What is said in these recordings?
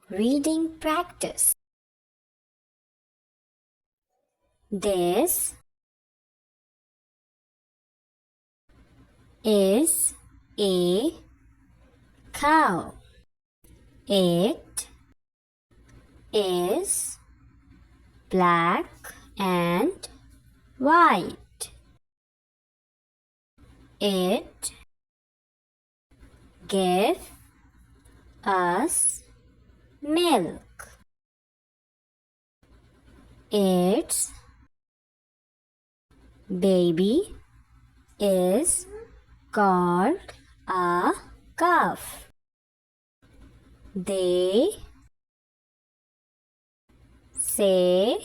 reading practice. This is a cow. It is black and white. It gives us milk. Its baby is called a calf. They say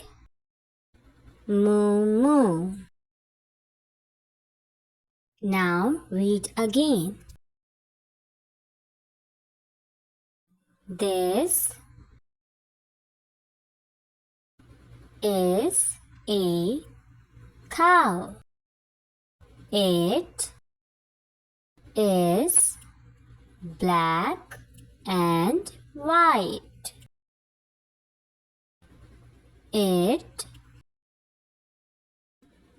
moo moo. Now read again. This is a cow. It is black and white. It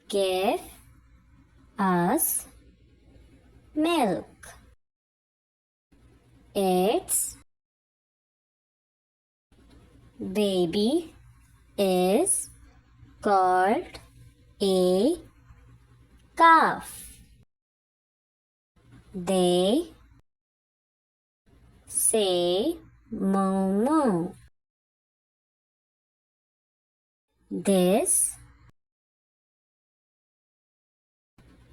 gives us milk. Its baby is called a calf. They say moo moo. This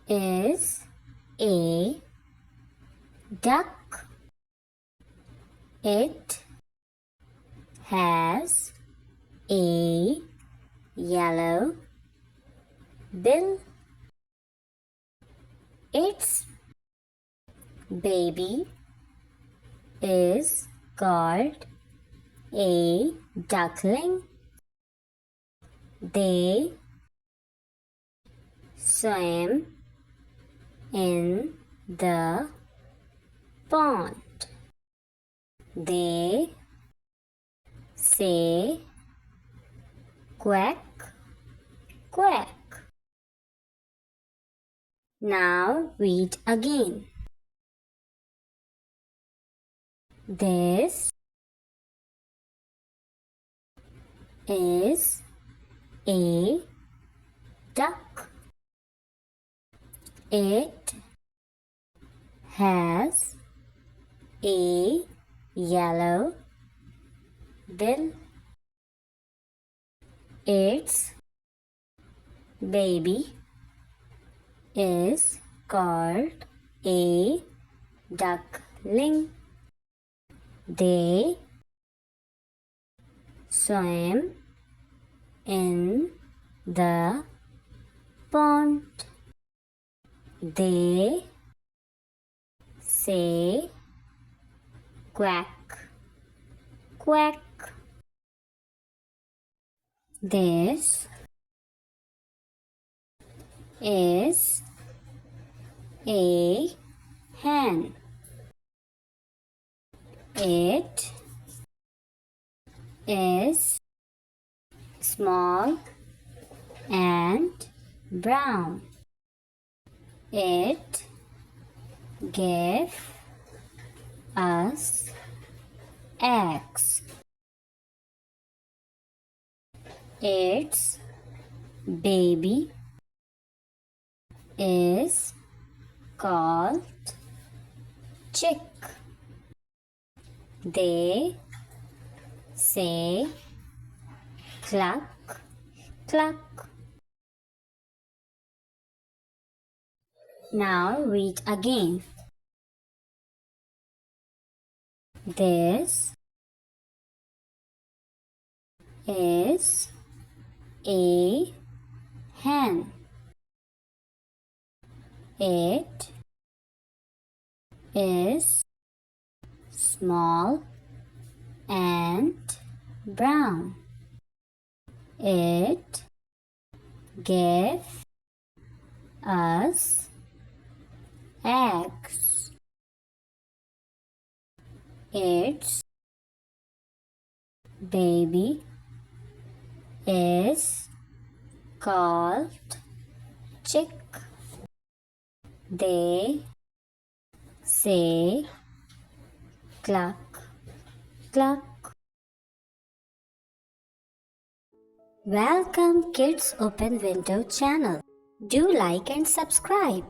is a duck. It has a yellow bill. Its baby is called a duckling. They swim in the pond. They say quack, quack. Now read again. This is a duck. It has a yellow bill. Its baby is called a duckling. They swim in the pond. They say quack, quack. This is a hen. It is small and brown. It gives us eggs. Its baby is called chick. They say cluck, cluck. Now read again. This is a hen. It is small and brown. It gives us eggs. Its baby is called chick. They say cluck, cluck. Welcome Kids Open Window channel. Do like and subscribe.